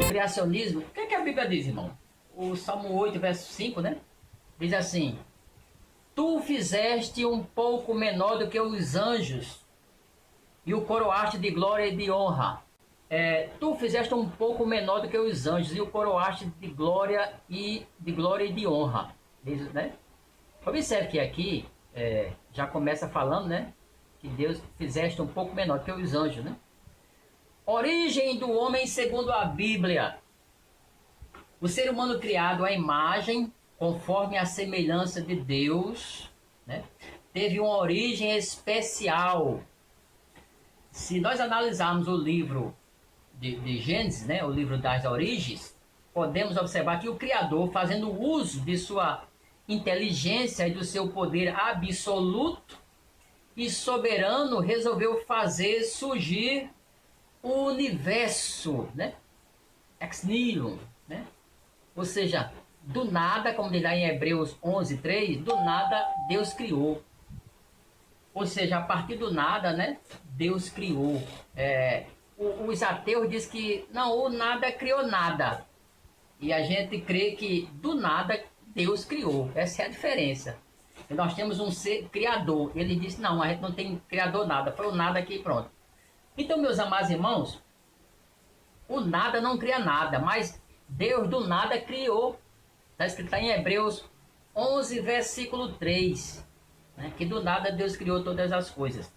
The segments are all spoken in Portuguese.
Criacionismo, o que é que a Bíblia diz, irmão? O Salmo 8, verso 5, né? Diz assim: Tu o fizeste um pouco menor do que os anjos e o coroaste de glória e de honra. Tu o fizeste um pouco menor do que os anjos e o coroaste de glória e de honra. Diz, né? Observe que aqui já começa falando, né? Que Deus fizeste um pouco menor do que os anjos, né? Origem do homem segundo a Bíblia. O ser humano criado à imagem, conforme a semelhança de Deus, né, teve uma origem especial. Se nós analisarmos o livro de Gênesis, né, o livro das origens, podemos observar que o Criador, fazendo uso de sua inteligência e do seu poder absoluto e soberano, resolveu fazer surgir o universo, né, ex nihilo, né? Ou seja, do nada, como diz lá em Hebreus 11:3, do nada Deus criou. Ou seja, a partir do nada, né, Deus criou. Os ateus dizem que não, o nada criou nada. E a gente crê que do nada Deus criou. Essa é a diferença. E nós temos um ser criador. Ele disse, não, a gente não tem criador nada. Foi o nada aqui, pronto. Então, meus amados irmãos, o nada não cria nada, mas Deus do nada criou. Está escrito em Hebreus 11, versículo 3, né, que do nada Deus criou todas as coisas.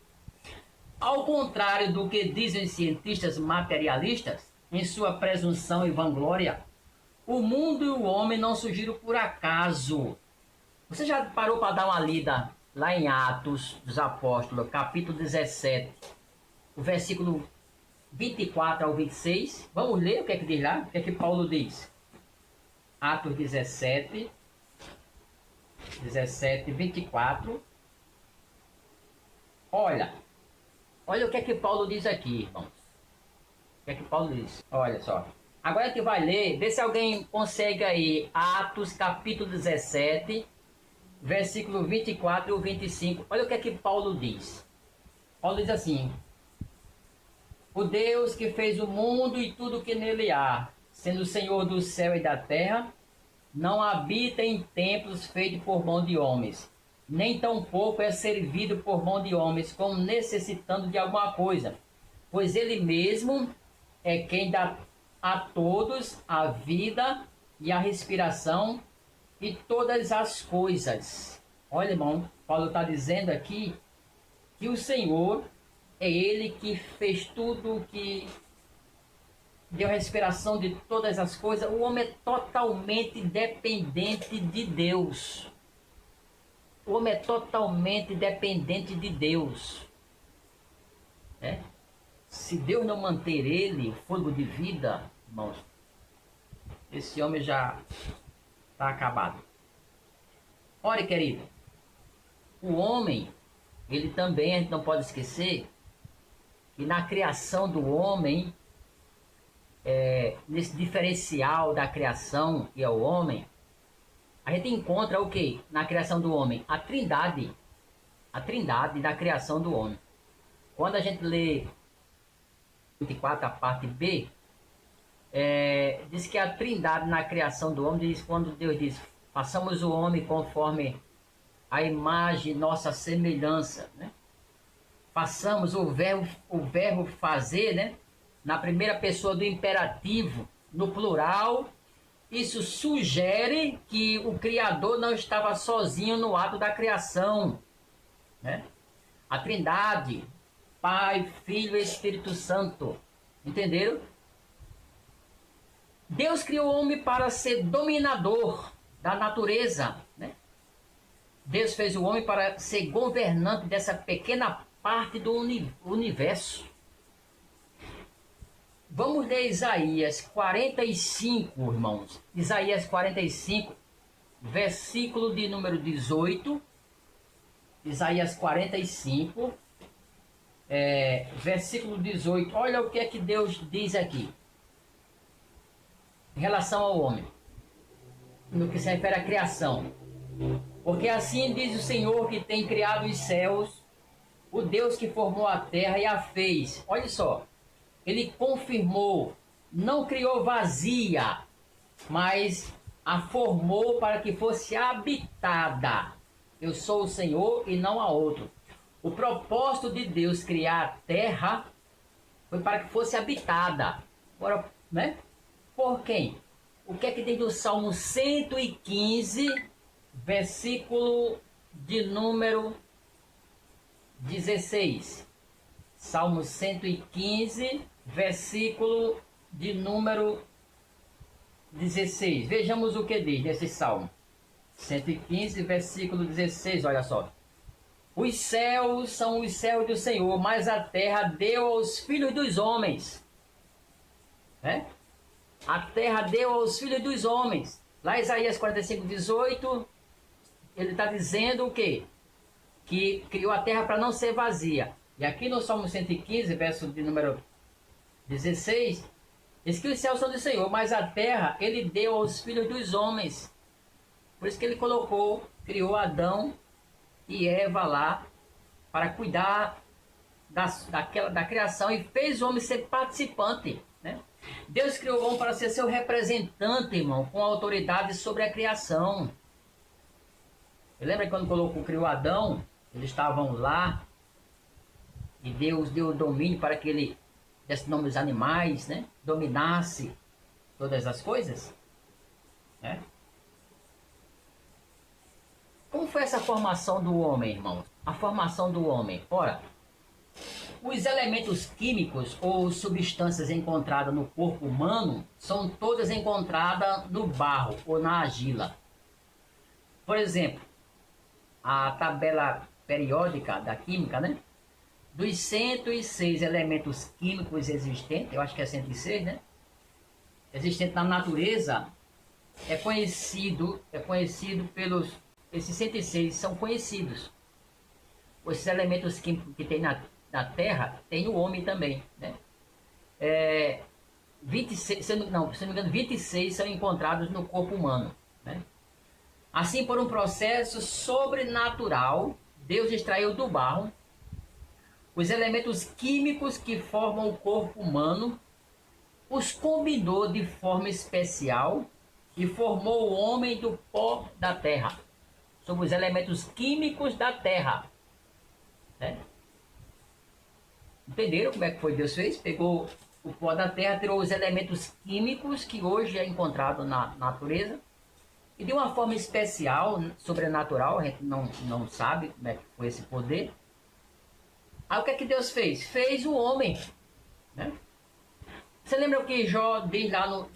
Ao contrário do que dizem cientistas materialistas, em sua presunção e vanglória, o mundo e o homem não surgiram por acaso. Você já parou para dar uma lida lá em Atos dos Apóstolos, capítulo 17, o versículo 24 ao 26? Vamos ler o que é que diz lá? O que é que Paulo diz? Atos 17, 24. Olha o que é que Paulo diz aqui, irmãos. O que é que Paulo diz? Olha só. Agora a gente vai ler, vê se alguém consegue aí. Atos capítulo 17, versículo 24 e 25. Olha o que é que Paulo diz. Paulo diz assim: O Deus que fez o mundo e tudo que nele há, sendo o Senhor do céu e da terra, não habita em templos feitos por mão de homens, nem tampouco é servido por mão de homens, como necessitando de alguma coisa, pois ele mesmo é quem dá a todos a vida e a respiração e todas as coisas. Olha, irmão, Paulo está dizendo aqui que o Senhor é ele que fez tudo, que deu respiração de todas as coisas. O homem é totalmente dependente de Deus. O homem é totalmente dependente de Deus. Se Deus não manter ele, o fôlego de vida, irmãos, esse homem já está acabado. Olha, querido, o homem, ele também, a gente não pode esquecer, que na criação do homem, nesse diferencial da criação que é o homem, a gente encontra o que na criação do homem? A trindade da criação do homem. Quando a gente lê 24, a parte B, diz que a trindade na criação do homem, diz quando Deus diz, façamos o homem conforme a imagem, nossa semelhança, né? Façamos o verbo fazer, né? Na primeira pessoa do imperativo, no plural. Isso sugere que o Criador não estava sozinho no ato da criação, né? A Trindade, Pai, Filho e Espírito Santo. Entenderam? Deus criou o homem para ser dominador da natureza, né? Deus fez o homem para ser governante dessa pequena parte do universo. Vamos ler Isaías 45, irmãos. Isaías 45, versículo de número 18. Isaías 45, versículo 18. Olha o que é que Deus diz aqui em relação ao homem, no que se refere à criação. Porque assim diz o Senhor que tem criado os céus O Deus que formou a terra e a fez. Olha só. Ele confirmou, não criou vazia, mas a formou para que fosse habitada. Eu sou o Senhor e não há outro. O propósito de Deus criar a terra foi para que fosse habitada. Agora, né? Por quem? O que é que tem do Salmo 115, versículo de número 16? Salmo 115, versículo de número 16. Vejamos o que diz nesse salmo. 115, versículo 16, olha só. Os céus são os céus do Senhor, mas a terra deu aos filhos dos homens. Né? A terra deu aos filhos dos homens. Lá Isaías 45, 18, ele está dizendo o quê? Que criou a terra para não ser vazia. E aqui no Salmo 115, verso de número 16, diz que os céus são do Senhor, mas a terra ele deu aos filhos dos homens. Por isso que ele criou Adão e Eva lá para cuidar da criação e fez o homem ser participante, né? Deus criou o homem para ser seu representante, irmão, com autoridade sobre a criação. Você lembra quando criou Adão? Eles estavam lá e Deus deu o domínio para que ele desse nome aos animais, né? Dominasse todas as coisas, né? Como foi essa formação do homem, irmão? A formação do homem. Ora, os elementos químicos ou substâncias encontradas no corpo humano são todas encontradas no barro ou na argila. Por exemplo, a tabela periódica da química, né? Dos 106 elementos químicos existentes, eu acho que é 106, né? Existente na natureza, é conhecido pelos... Esses 106 são conhecidos. Esses elementos químicos que tem na Terra, tem o homem também, né? 26, se não me engano, 26 são encontrados no corpo humano, né? Assim, por um processo sobrenatural, Deus extraiu do barro os elementos químicos que formam o corpo humano, os combinou de forma especial e formou o homem do pó da terra. Sobre os elementos químicos da terra. Né? Entenderam como é que foi Deus fez? Pegou o pó da terra, tirou os elementos químicos que hoje é encontrado na natureza e de uma forma especial, sobrenatural, a gente não sabe como é que foi esse poder. Aí o que é que Deus fez? Fez o homem. Né? Você lembra o que Jó diz lá no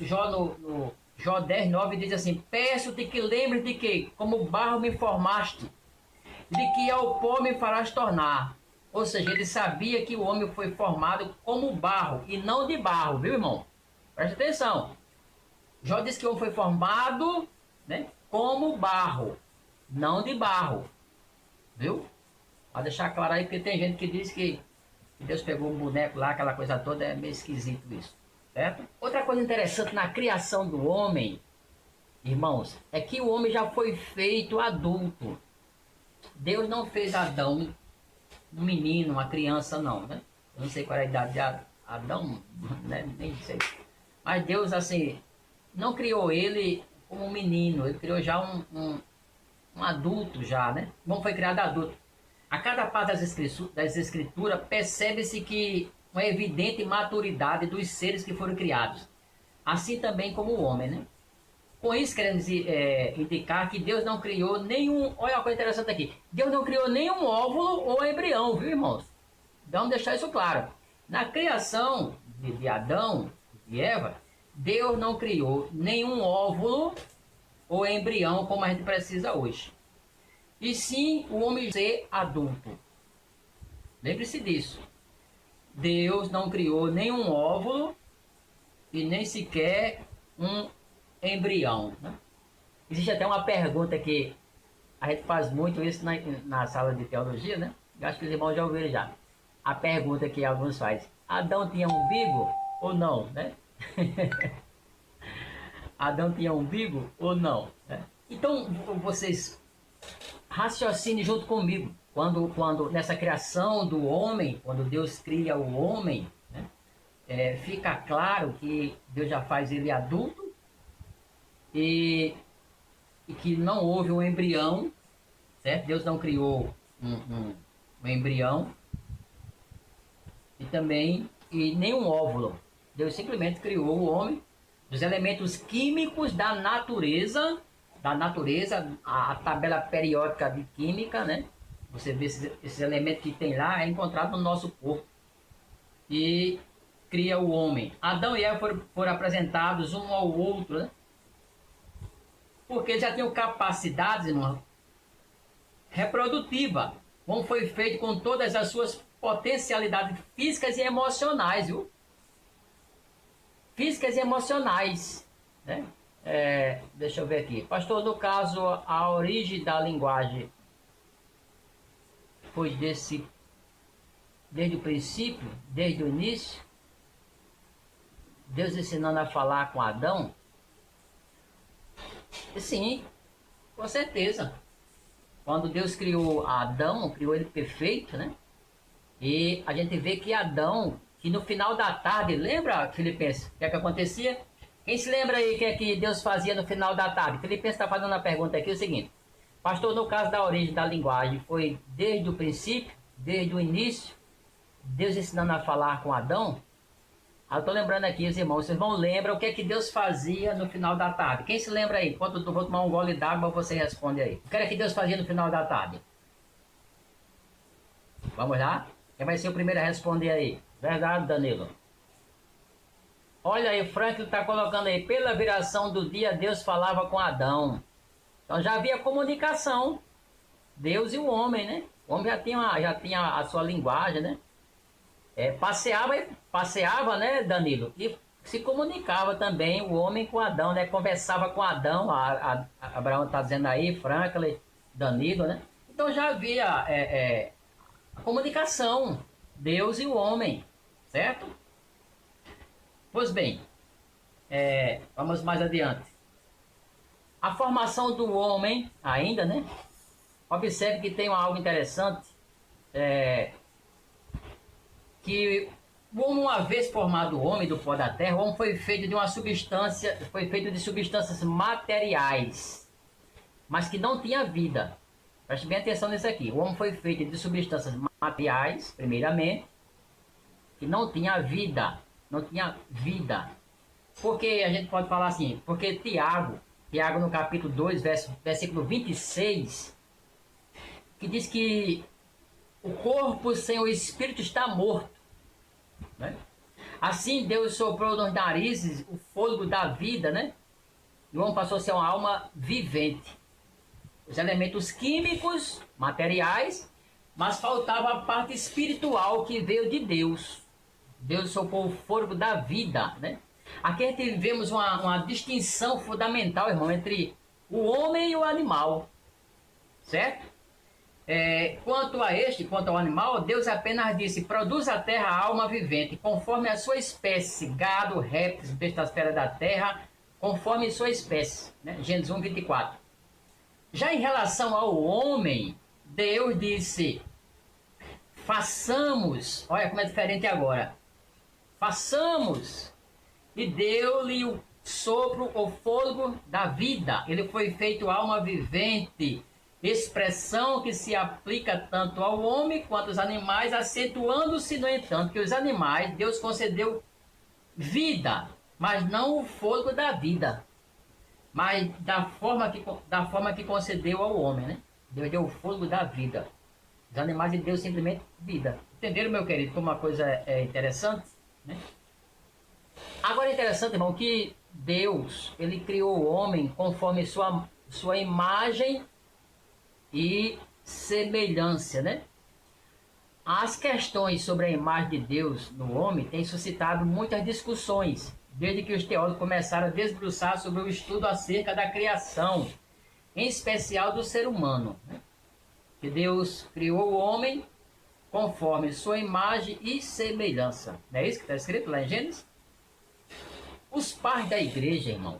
Jó 10, 9, diz assim: peço-te que lembres de que, como barro me formaste, de que ao pó me farás tornar. Ou seja, ele sabia que o homem foi formado como barro e não de barro, viu, irmão? Presta atenção. Jó diz que o homem foi formado, né, como barro, não de barro. Viu? Para deixar claro aí, porque tem gente que diz que Deus pegou um boneco lá, aquela coisa toda, é meio esquisito isso. Certo? Outra coisa interessante na criação do homem, irmãos, é que o homem já foi feito adulto. Deus não fez Adão um menino, uma criança, não, né? Eu não sei qual é a idade de Adão, né? Nem sei. Mas Deus, assim, não criou ele como um menino, ele criou já um adulto já, né? Como foi criado adulto. A cada parte das escrituras percebe-se que uma evidente maturidade dos seres que foram criados, assim também como o homem, né? Com isso queremos indicar que Deus não criou nenhum... Olha uma coisa interessante aqui. Deus não criou nenhum óvulo ou embrião, viu, irmãos? Vamos deixar isso claro. Na criação de Adão e Eva, Deus não criou nenhum óvulo ou embrião como a gente precisa hoje. E sim o homem ser adulto. Lembre-se disso. Deus não criou nenhum óvulo e nem sequer um embrião. Né? Existe até uma pergunta que a gente faz muito isso na sala de teologia, né? Eu acho que os irmãos já ouviram já. A pergunta que alguns fazem: Adão tinha umbigo ou não? Né? Adão tinha umbigo ou não? Né? Então vocês raciocinem junto comigo. quando nessa criação do homem, quando Deus cria o homem, né, fica claro que Deus já faz ele adulto e que não houve um embrião, certo? Deus não criou um embrião e nem um óvulo. Deus simplesmente criou o homem dos elementos químicos da natureza, a tabela periódica de química, né? Você vê esses elementos que tem lá, é encontrado no nosso corpo. E cria o homem. Adão e Eva foram apresentados um ao outro, né? Porque eles já tinham capacidades, irmão, reprodutiva. Como foi feito com todas as suas potencialidades físicas e emocionais, viu? Físicas e emocionais, né? Deixa eu ver aqui. Pastor, no caso, a origem da linguagem foi desde o princípio, desde o início, Deus ensinando a falar com Adão? Sim, com certeza. Quando Deus criou Adão, criou ele perfeito, né? E a gente vê que Adão, que no final da tarde, lembra, Filipenses, o que é que acontecia? Quem se lembra aí o que é que Deus fazia no final da tarde? Filipenses está fazendo uma pergunta aqui, o seguinte: pastor, no caso da origem da linguagem, foi desde o princípio, desde o início, Deus ensinando a falar com Adão? Eu estou lembrando aqui, os irmãos lembram o que é que Deus fazia no final da tarde? Quem se lembra aí? Enquanto eu vou tomar um gole d'água, você responde aí. O que era que Deus fazia no final da tarde? Vamos lá? Quem vai ser o primeiro a responder aí? Verdade, Danilo. Olha aí, Franklin está colocando aí, pela viração do dia, Deus falava com Adão. Então já havia comunicação, Deus e o homem, né? O homem já tinha a sua linguagem, né? Passeava, né, Danilo? E se comunicava também o homem com Adão, né? Conversava com Adão, Abraão está dizendo aí, Franklin, Danilo, né? Então já havia a comunicação, Deus e o homem, certo? Pois bem, vamos mais adiante. A formação do homem, ainda, né? Observe que tem algo interessante, que uma vez formado o homem do pó da terra, o homem foi feito de substâncias materiais, mas que não tinha vida. Preste bem atenção nisso aqui. O homem foi feito de substâncias materiais, primeiramente, que não tinha vida. Não tinha vida. Porque a gente pode falar assim, porque Tiago no capítulo 2, versículo 26, que diz que o corpo sem o espírito está morto, né? Assim Deus soprou nos narizes o fôlego da vida, né? E o homem passou a ser uma alma vivente. Os elementos químicos, materiais, mas faltava a parte espiritual que veio de Deus. Deus soprou o fôlego da vida, né? Aqui a gente vemos uma distinção fundamental, irmão, entre o homem e o animal, certo? Quanto ao animal, Deus apenas disse: produz a terra a alma vivente, conforme a sua espécie, gado, répteis, bestas feras da terra, conforme sua espécie, né? Gênesis 1, 24. Já em relação ao homem, Deus disse: façamos, olha como é diferente agora, façamos, e deu-lhe o sopro, o fôlego da vida. Ele foi feito alma vivente, expressão que se aplica tanto ao homem quanto aos animais, acentuando-se, no entanto, que os animais, Deus concedeu vida, mas não o fôlego da vida, mas da forma que concedeu ao homem, né? Deus deu o fôlego da vida. Os animais e Deus simplesmente vida. Entenderam, meu querido, como uma coisa é interessante, né? Agora é interessante, irmão, que Deus, ele criou o homem conforme sua imagem e semelhança, né? As questões sobre a imagem de Deus no homem têm suscitado muitas discussões, desde que os teólogos começaram a desbruçar sobre o estudo acerca da criação, em especial do ser humano, né? Que Deus criou o homem conforme sua imagem e semelhança. Não é isso que está escrito lá em Gênesis? Os pais da igreja, irmão,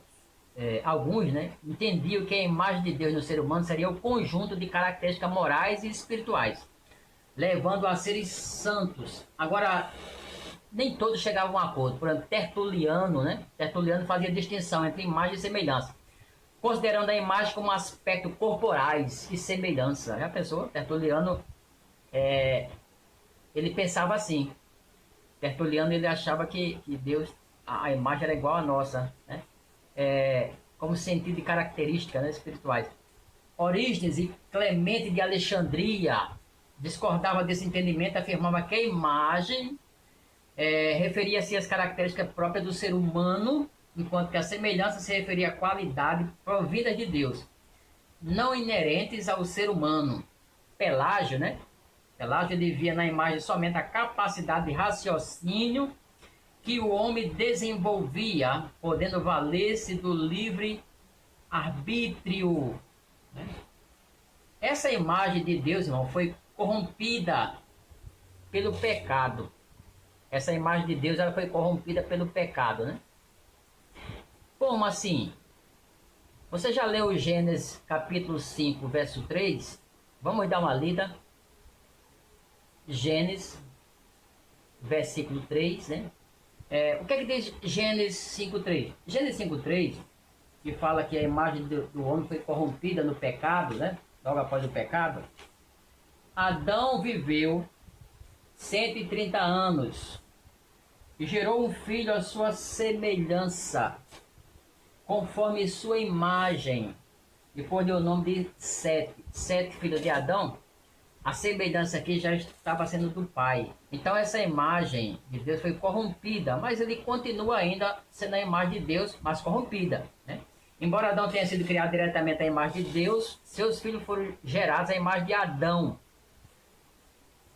alguns, né, entendiam que a imagem de Deus no ser humano seria o conjunto de características morais e espirituais, levando a seres santos. Agora, nem todos chegavam a um acordo. Por exemplo, Tertuliano, né? Tertuliano fazia distinção entre imagem e semelhança, considerando a imagem como aspecto corporais e semelhança. Já pensou? Tertuliano, ele pensava assim. Tertuliano, ele achava que Deus, a imagem era igual à nossa, né? Como sentido e característica, né, espirituais. Orígenes e Clemente de Alexandria discordava desse entendimento, afirmava que a imagem referia-se às características próprias do ser humano, enquanto que a semelhança se referia à qualidade provida de Deus, não inerentes ao ser humano. Pelágio, né? Pelágio via na imagem somente a capacidade de raciocínio que o homem desenvolvia, podendo valer-se do livre arbítrio. Essa imagem de Deus, irmão, foi corrompida pelo pecado. Essa imagem de Deus, ela foi corrompida pelo pecado, né? Como assim? Você já leu Gênesis capítulo 5, verso 3? Vamos dar uma lida. Gênesis, versículo 3, né? O que é que diz Gênesis 5:3? Gênesis 5:3, que fala que a imagem do homem foi corrompida no pecado, né? Logo após o pecado. Adão viveu 130 anos e gerou um filho à sua semelhança, conforme sua imagem, e deu o nome de Sete. Sete, filho de Adão. A semelhança aqui já estava sendo do pai. Então essa imagem de Deus foi corrompida, mas ele continua ainda sendo a imagem de Deus, mas corrompida, né? Embora Adão tenha sido criado diretamente à imagem de Deus, seus filhos foram gerados à imagem de Adão.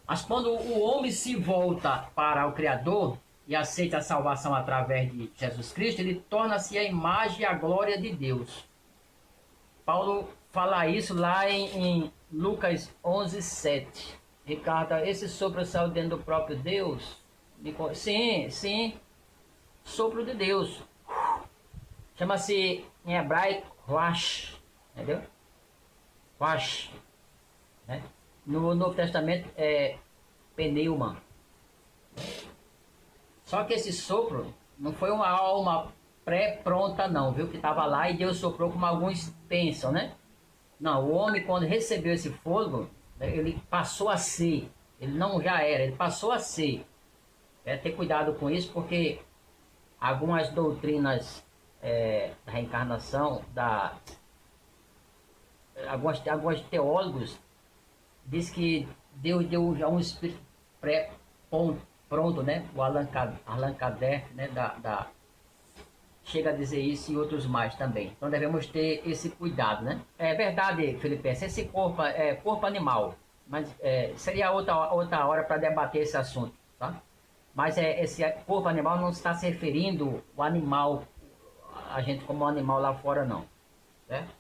Mas quando o homem se volta para o Criador e aceita a salvação através de Jesus Cristo, ele torna-se a imagem e a glória de Deus. Paulo fala isso lá em Lucas 11:7. Ricardo, esse sopro saiu dentro do próprio Deus? Sim, sopro de Deus. Chama-se em hebraico Ruach, entendeu? Ruach, né? No Novo Testamento é pneuma. Só que esse sopro não foi uma alma pré-pronta não, viu? Que estava lá e Deus soprou como alguns pensam, né? Não, o homem quando recebeu esse fôlego, ele passou a ser. Ele não já era, ele passou a ser. Ter cuidado com isso porque algumas doutrinas da reencarnação, alguns teólogos diz que Deus deu já um espírito pronto, né? O Allan Kardec, né? Chega a dizer isso e outros mais também. Então devemos ter esse cuidado, né? É verdade, Filipenses, esse corpo é corpo animal, mas seria outra hora para debater esse assunto, tá? Mas esse corpo animal não está se referindo ao animal, a gente como animal lá fora, não, certo?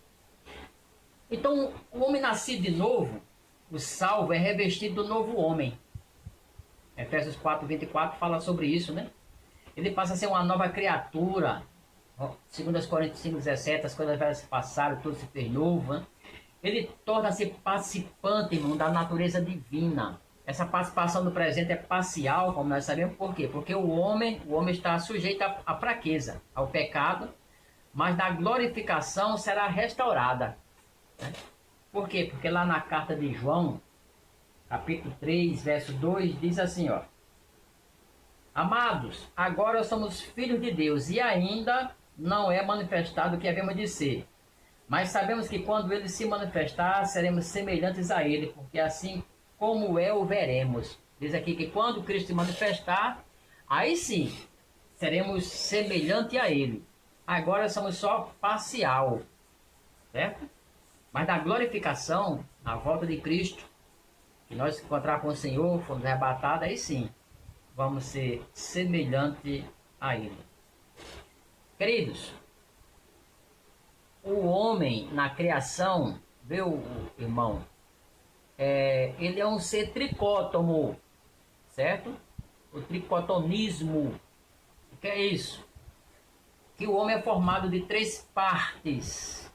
Então, o homem nascido de novo, o salvo, é revestido do novo homem. Efésios 4:24 fala sobre isso, né? Ele passa a ser uma nova criatura. Segundo as Coríntios 5:17, as coisas velhas passaram, tudo se fez novo, né? Ele torna-se participante, irmão, da natureza divina. Essa participação do presente é parcial, como nós sabemos, por quê? Porque o homem está sujeito à fraqueza, ao pecado, mas na glorificação será restaurada, né? Por quê? Porque lá na carta de João, capítulo 3, verso 2, diz assim, ó: Amados, agora somos filhos de Deus e ainda não é manifestado o que havemos de ser. Mas sabemos que quando ele se manifestar, seremos semelhantes a ele, porque assim como é, o veremos. Diz aqui que quando Cristo se manifestar, aí sim, seremos semelhantes a ele. Agora somos só parcial, certo? Mas na glorificação, na volta de Cristo, que nós encontrar com o Senhor, fomos arrebatados, aí sim, vamos ser semelhante a ele. Queridos, o homem na criação, viu, irmão? Ele é um ser tricótomo, certo? O tricotomismo. O que é isso? que o homem é formado de 3 partes.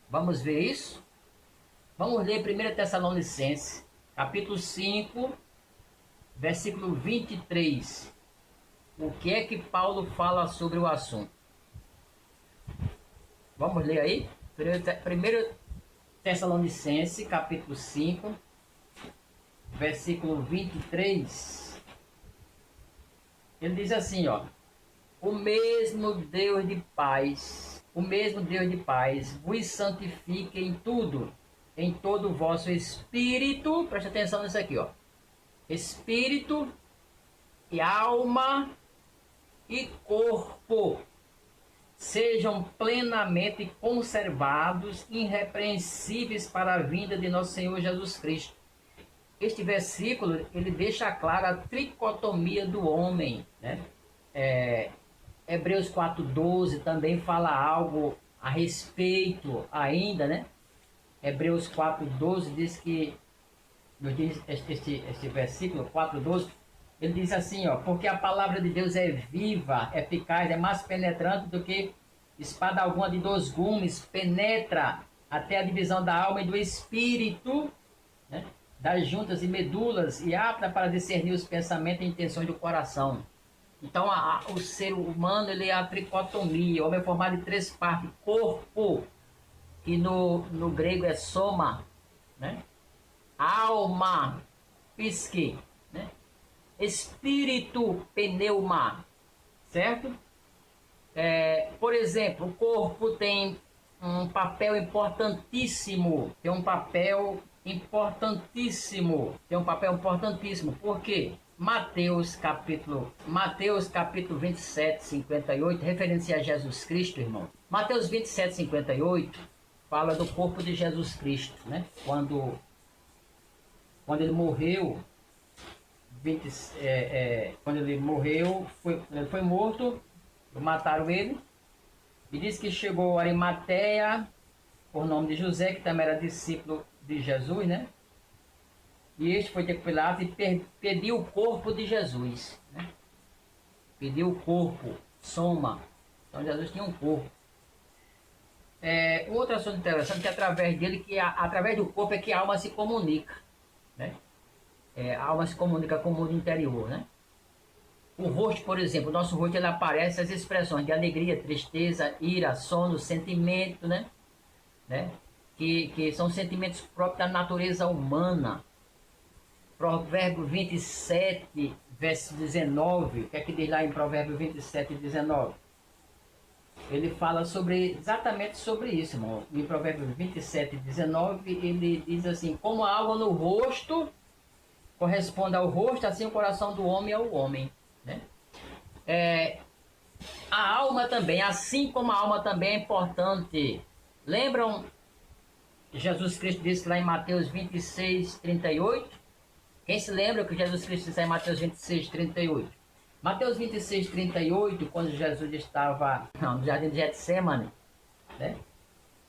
Vamos ver isso? Vamos ler 1 Tessalonicenses, capítulo 5, versículo 23. O que é que Paulo fala sobre o assunto? Vamos ler aí? 1 Tessalonicenses, capítulo 5, versículo 23. Ele diz assim, ó: o mesmo Deus de paz, vos santifique em tudo, em todo o vosso espírito, preste atenção nisso aqui, ó, espírito e alma e corpo, sejam plenamente conservados, irrepreensíveis para a vinda de nosso Senhor Jesus Cristo. Este versículo, ele deixa clara a tricotomia do homem, né? Hebreus 4:12 também fala algo a respeito ainda, né? Hebreus 4:12 diz que, este versículo 4:12, ele diz assim, ó: porque a palavra de Deus é viva, é eficaz, é mais penetrante do que espada alguma de 2 gumes, penetra até a divisão da alma e do espírito, né? Das juntas e medulas, e apta para discernir os pensamentos e intenções do coração. Então, o ser humano, ele é a tricotomia. O homem é formado de 3 partes. Corpo, que no grego é soma, né? Alma, psique, né? Espírito, pneuma, certo? Por exemplo, o corpo tem um papel importantíssimo. Por quê? Mateus capítulo 27, 58, referência a Jesus Cristo, irmão. Mateus 27, 58 fala do corpo de Jesus Cristo, né? Quando ele morreu, ele foi morto, mataram ele, e diz que chegou a Arimateia, por nome de José, que também era discípulo de Jesus, né? E este foi ter com Pilatos e pediu o corpo de Jesus, né? Pediu o corpo, soma. Então Jesus tinha um corpo. Outro assunto interessante, que através dele, através do corpo é que a alma se comunica, né? A alma se comunica com o mundo interior, né? O rosto, por exemplo, o nosso rosto, ele aparece as expressões de alegria, tristeza, ira, sono, sentimento, né? Que são sentimentos próprios da natureza humana. Provérbio 27, verso 19, o que é que diz lá em Provérbio 27, 19? Ele fala exatamente sobre isso, irmão. Em Provérbio 27, 19, ele diz assim: como a água no rosto corresponde ao rosto, assim o coração do homem é o homem, né? A alma também, assim como a alma também é importante. Lembram? Jesus Cristo disse lá em Mateus 26, 38. Quem se lembra que Jesus Cristo disse em Mateus 26, 38? Mateus 26, 38, quando Jesus estava no jardim de Getsêmani, né?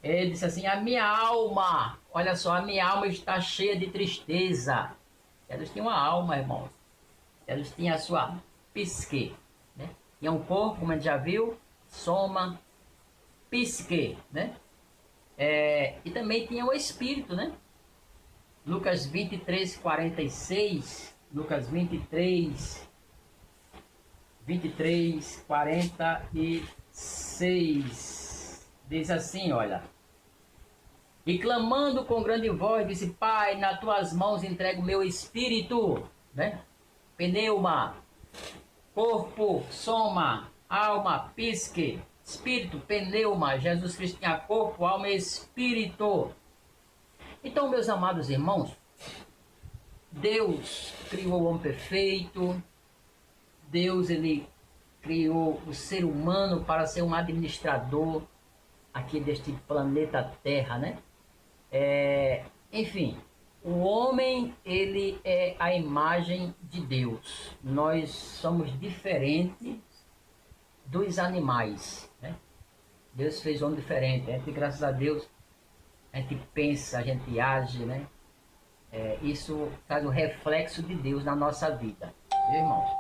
Ele disse assim: a minha alma, olha só, a minha alma está cheia de tristeza. Jesus tinha uma alma, irmãos. Jesus tinha a sua psique, né? Tinha um corpo, como a gente já viu, soma, psique, né? E também tinha o espírito, né? Lucas 23, 46, Lucas 23, 46, diz assim, olha: e clamando com grande voz, disse: Pai, nas tuas mãos entrego o meu espírito, né? Pneuma, corpo, soma, alma, psique, espírito, pneuma. Jesus Cristo tinha corpo, alma e espírito. Então, meus amados irmãos, Deus criou o homem perfeito. Deus, ele criou o ser humano para ser um administrador aqui deste planeta Terra, né? Enfim, o homem, ele é a imagem de Deus. Nós somos diferentes dos animais, né? Deus fez o homem diferente. A gente, graças a Deus, a gente pensa, a gente age, né? Isso traz o reflexo de Deus na nossa vida, viu, irmãos?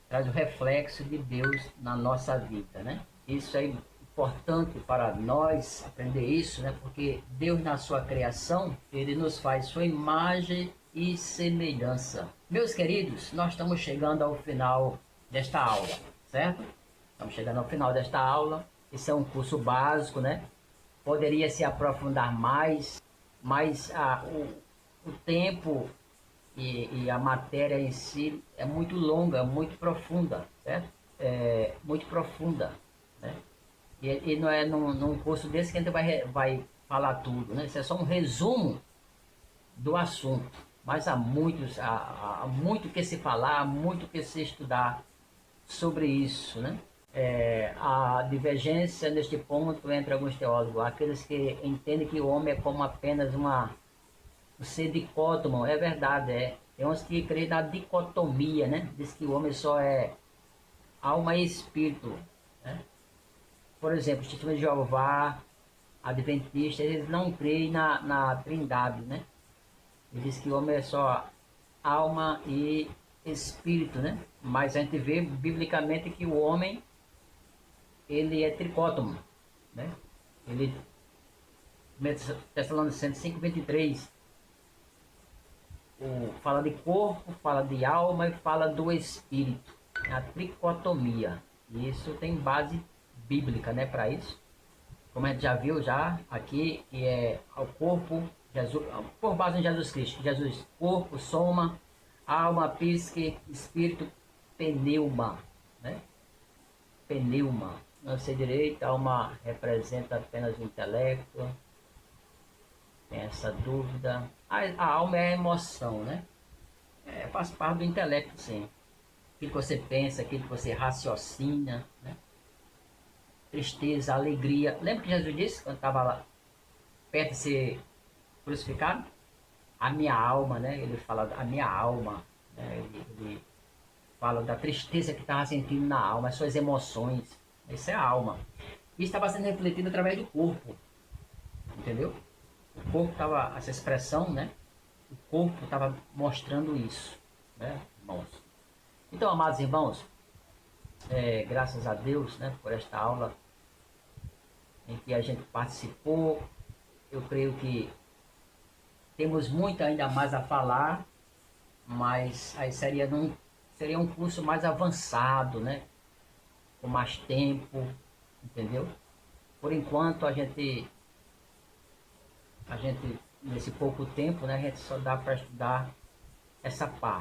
Traz o reflexo de Deus na nossa vida, né? Isso é importante para nós aprender isso, né? Porque Deus, na sua criação, ele nos faz sua imagem e semelhança. Meus queridos, nós estamos chegando ao final desta aula, certo? Estamos chegando ao final desta aula. Esse é um curso básico, né? Poderia se aprofundar mais, mas o tempo e a matéria em si é muito longa, muito profunda, certo? É muito profunda, né? E não é num curso desse que a gente vai falar tudo, né? Isso é só um resumo do assunto. Mas há muito que se falar, há muito que se estudar sobre isso, né? A divergência neste ponto entre alguns teólogos, aqueles que entendem que o homem é como apenas um ser dicótomo, é verdade, é. Tem uns que creem na dicotomia, né? Diz que o homem só é alma e espírito, né? Por exemplo, os testemunhos de Jeová, adventistas, eles não creem na trindade, né? Ele diz que o homem é só alma e espírito, né? Mas a gente vê biblicamente que o homem, ele é tricótomo, né? Ele, Tessalonicenses 5:23, fala de corpo, fala de alma e fala do espírito. É a tricotomia. E isso tem base bíblica, né, para isso. Como a gente já viu já aqui, que é o corpo, Jesus, por base em Jesus Cristo. Jesus, corpo, soma, alma, psique, espírito, pneuma, né? Pneuma. Não sei direito, a alma representa apenas o intelecto. Tem essa dúvida. A alma é a emoção, né? Faz parte do intelecto, sim. Aquilo que você pensa, aquilo que você raciocina, né? Tristeza, alegria. Lembra que Jesus disse quando estava lá perto de ser crucificado? A minha alma, né? Ele fala a minha alma, né? Ele fala da tristeza que estava sentindo na alma, as suas emoções. Isso é a alma. Isso estava sendo refletido através do corpo, entendeu? O corpo estava, essa expressão, né? O corpo estava mostrando isso, né, irmãos? Então, amados irmãos, graças a Deus, né, por esta aula em que a gente participou. Eu creio que temos muito ainda mais a falar, mas aí seria um curso mais avançado, né? Com mais tempo, entendeu? Por enquanto a gente nesse pouco tempo, né? A gente só dá para estudar essa parte.